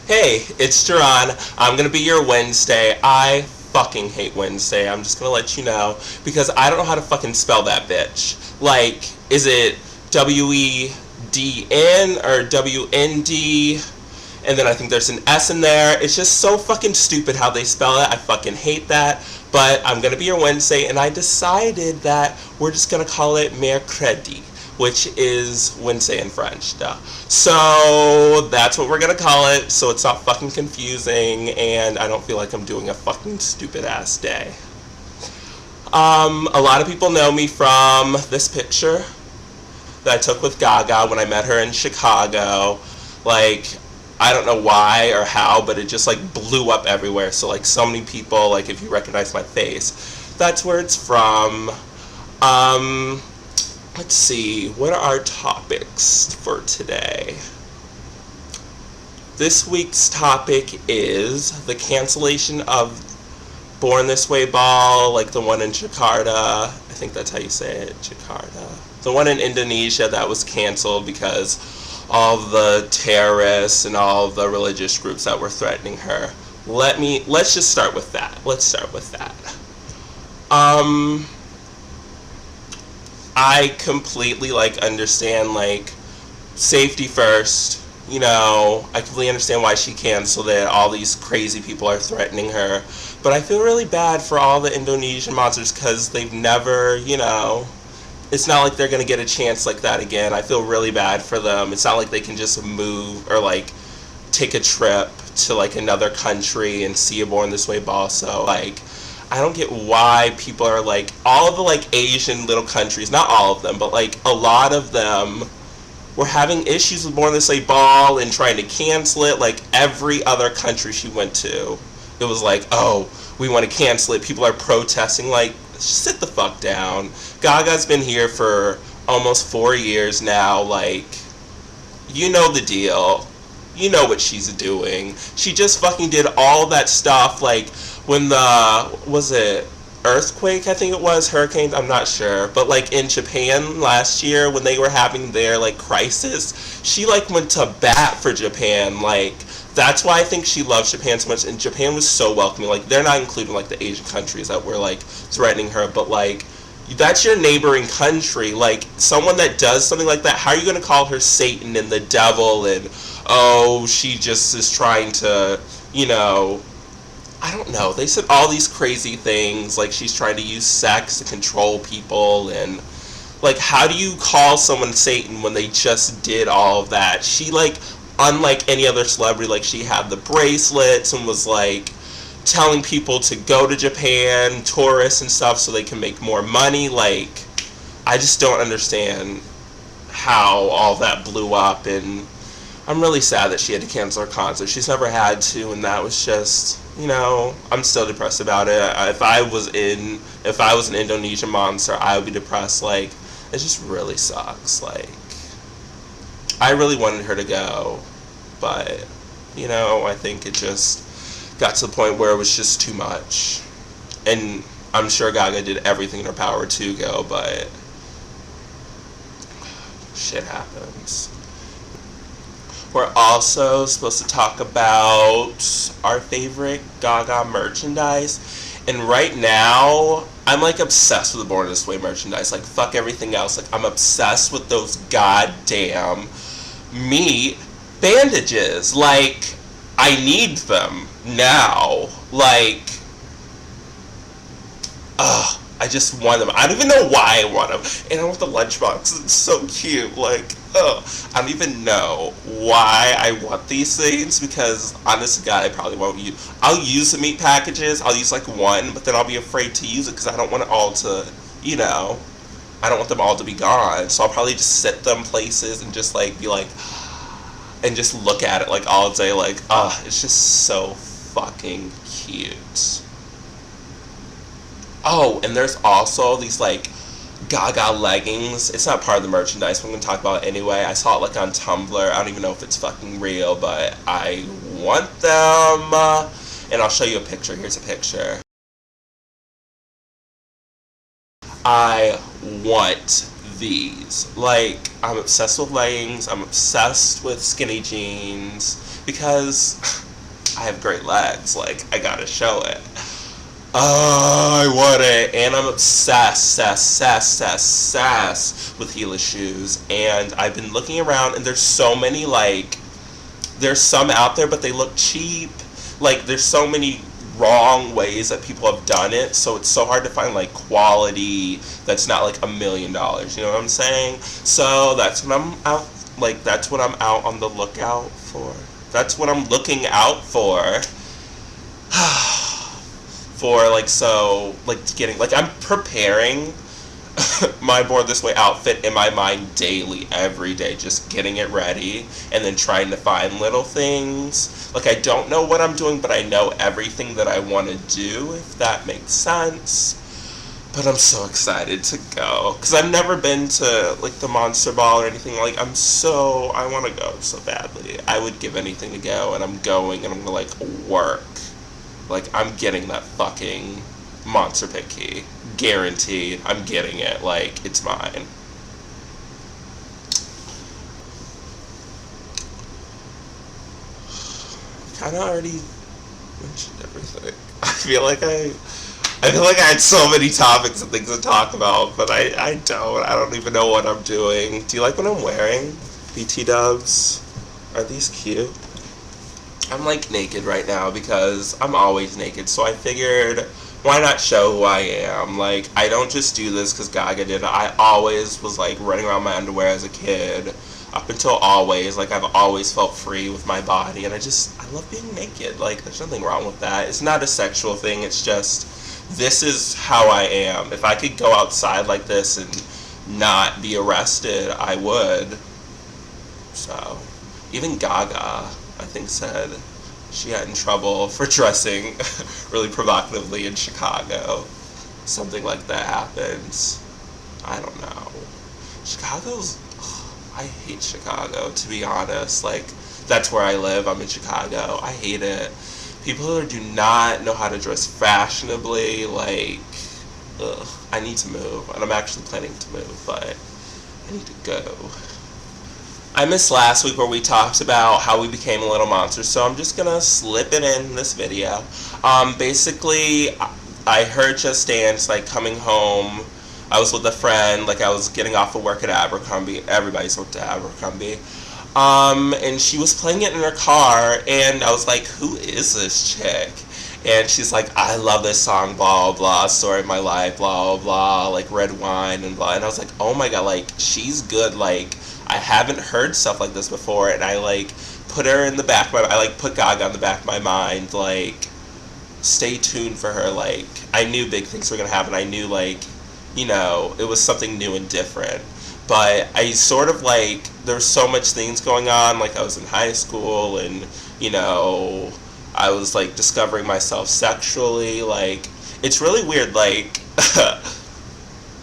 Hey, it's Duran. I'm gonna be your Wednesday. I fucking hate Wednesday. I'm just gonna let you know because I don't know how to fucking spell that bitch. Like, is it Wedn or WND? And then I think there's an S in there. It's just so fucking stupid how they spell it. I fucking hate that. But I'm gonna be your Wednesday, and I decided that we're just gonna call it Mercredi, which is Wednesday in French, duh. So that's what we're gonna call it, so it's not fucking confusing, and I don't feel like I'm doing a fucking stupid ass day. A lot of people know me from this picture that I took with Gaga when I met her in Chicago. Like, I don't know why or how, but it just like blew up everywhere. So like so many people, like if you recognize my face, that's where it's from. Let's see, what are our topics for today? This week's topic is the cancellation of Born This Way Ball, like the one in Jakarta. I think that's how you say it, Jakarta. The one in Indonesia that was canceled because all the terrorists and all the religious groups that were threatening her. Let's just start with that. I completely like understand like safety first. You know, I completely understand why she canceled it. All these crazy people are threatening her. But I feel really bad for all the Indonesian monsters because they've never, it's not like they're going to get a chance like that again. I feel really bad for them. It's not like they can just move or like take a trip to like another country and see a Born This Way ball. So like, I don't get why people are like, all of the like Asian little countries, not all of them, but like a lot of them were having issues with Born This Way ball and trying to cancel it. Like every other country she went to, it was like, oh, we want to cancel it. People are protesting. Like, sit the fuck down. Gaga's been here for almost 4 years now. Like, you know the deal. You know what she's doing. She just fucking did all that stuff, like, when was it earthquake, I think it was, hurricanes, I'm not sure, but like in Japan last year when they were having their like crisis, she like went to bat for Japan. Like, that's why I think she loves Japan so much, and Japan was so welcoming. Like, they're not including like the Asian countries that were like threatening her, but like, that's your neighboring country. Like, someone that does something like that, how are you going to call her Satan and the devil and, oh, she just is trying to, I don't know. They said all these crazy things, like she's trying to use sex to control people, and like, how do you call someone Satan when they just did all of that? She, like, unlike any other celebrity, like, she had the bracelets and was like telling people to go to Japan, tourists and stuff, so they can make more money. Like, I just don't understand how all that blew up, and I'm really sad that she had to cancel her concert. She's never had to, and that was just, I'm still depressed about it. If I was an Indonesian monster, I would be depressed. Like, it just really sucks. Like, I really wanted her to go, but, I think it just got to the point where it was just too much. And I'm sure Gaga did everything in her power to go, but shit happens. We're also supposed to talk about our favorite Gaga merchandise. And right now, I'm like obsessed with the Born This Way merchandise. Like, fuck everything else. Like, I'm obsessed with those goddamn meat bandages. Like, I need them now. Like, ugh. I just want them. I don't even know why I want them. And I want the lunchbox. It's so cute. Like, ugh. I don't even know why I want these things, because, honest to God, I probably won't use. I'll use the meat packages. I'll use, like, one, but then I'll be afraid to use it because I don't want it all to, I don't want them all to be gone. So I'll probably just sit them places and just, like, be like, and just look at it, like, all day. Like, it's just so fucking cute. Oh, and there's also these, like, Gaga leggings. It's not part of the merchandise, but I'm going to talk about it anyway. I saw it, like, on Tumblr. I don't even know if it's fucking real, but I want them. And I'll show you a picture. Here's a picture. I want these. Like, I'm obsessed with leggings, I'm obsessed with skinny jeans, because I have great legs, like, I gotta show it. Oh, I want it, and I'm obsessed with Gila shoes, and I've been looking around, and there's so many, like, there's some out there, but they look cheap. Like, there's so many wrong ways that people have done it, so it's so hard to find, like, quality that's not, like, $1 million, you know what I'm saying? So, that's what I'm out, like, that's what I'm out on the lookout for. That's what I'm looking out for. For, like, so, like, getting, like, I'm preparing my Born This Way outfit in my mind daily, every day, just getting it ready, and then trying to find little things. Like, I don't know what I'm doing, but I know everything that I want to do, if that makes sense. But I'm so excited to go, because I've never been to, like, the Monster Ball or anything. Like, I want to go so badly. I would give anything to go, and I'm going, and I'm going to, like, work. Like, I'm getting that fucking Monster Pit key. Guaranteed. I'm getting it. Like, it's mine. Kind of already mentioned everything. I feel like I had so many topics and things to talk about, but I don't. I don't even know what I'm doing. Do you like what I'm wearing? BT dubs? Are these cute? I'm, like, naked right now because I'm always naked, so I figured, why not show who I am? Like, I don't just do this because Gaga did it. I always was, like, running around my underwear as a kid, up until always. Like, I've always felt free with my body, and I love being naked. Like, there's nothing wrong with that. It's not a sexual thing, it's just, this is how I am. If I could go outside like this and not be arrested, I would. So, even Gaga, I think, said she got in trouble for dressing really provocatively in Chicago. Something like that happens. I don't know. I hate Chicago, to be honest. Like, that's where I live. I'm in Chicago. I hate it. People who do not know how to dress fashionably, like, ugh. I need to move, and I'm actually planning to move, but I need to go. I missed last week where we talked about how we became a little monster, so I'm just gonna slip it in this video. Basically, I heard Just Dance, like, coming home. I was with a friend, like, I was getting off of work at Abercrombie. Everybody's worked at Abercrombie. And she was playing it in her car, and I was like, who is this chick? And she's like, I love this song, blah, blah, blah, story of my life, blah, blah, blah, like, red wine, and blah. And I was like, oh my god, like, she's good, like, I haven't heard stuff like this before, and I, like, put her in the back of my, I, like, put Gaga in the back of my mind, like, stay tuned for her, like, I knew big things were gonna happen, I knew, like, you know, it was something new and different, but I sort of, like, there was so much things going on, like, I was in high school, and, you know, I was, like, discovering myself sexually, like, it's really weird, like,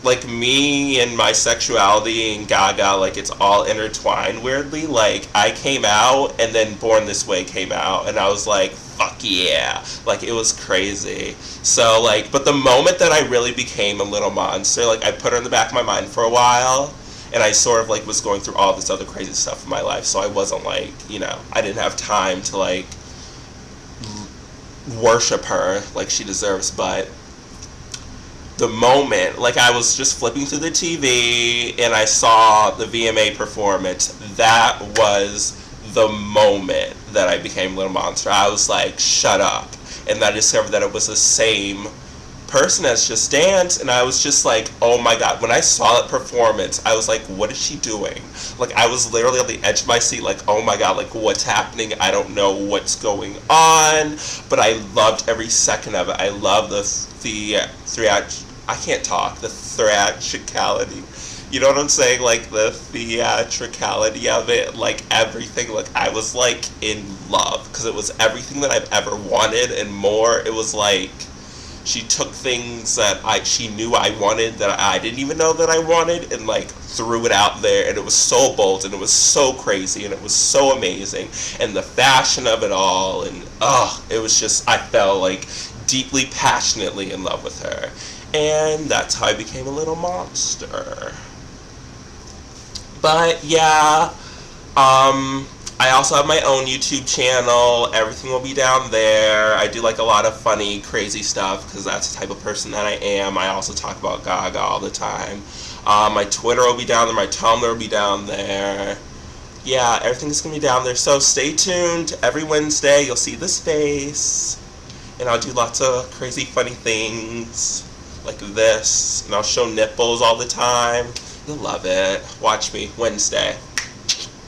like, me and my sexuality and Gaga, like, it's all intertwined weirdly. Like, I came out, and then Born This Way came out, and I was like, fuck yeah. Like, it was crazy. So, like, but the moment that I really became a little monster, like, I put her in the back of my mind for a while, and I sort of, like, was going through all this other crazy stuff in my life, so I wasn't, like, you know, I didn't have time to, like, worship her like she deserves, but the moment, like, I was just flipping through the TV and I saw the VMA performance, that was the moment that I became Little Monster. I was like, shut up. And I discovered that it was the same person as Just Dance, and I was just like, oh my god. When I saw that performance, I was like, what is she doing? Like, I was literally on the edge of my seat, like, oh my god, like, what's happening? I don't know what's going on, but I loved every second of it. I love the I can't talk, the theatricality. You know what I'm saying? Like, the theatricality of it, like, everything. Like, I was, like, in love, because it was everything that I've ever wanted and more. It was like, she took things that she knew I wanted, that I didn't even know that I wanted, and, like, threw it out there, and it was so bold, and it was so crazy, and it was so amazing, and the fashion of it all, and, it was just, I fell, like, deeply, passionately in love with her, and that's how I became a little monster. But yeah, I also have my own YouTube channel. Everything will be down there. I do like a lot of funny, crazy stuff because that's the type of person that I am. I also talk about Gaga all the time. My Twitter will be down there. My Tumblr will be down there. Yeah, everything's going to be down there. So stay tuned. Every Wednesday, you'll see this face. And I'll do lots of crazy, funny things like this. And I'll show nipples all the time. You'll love it. Watch me Wednesday.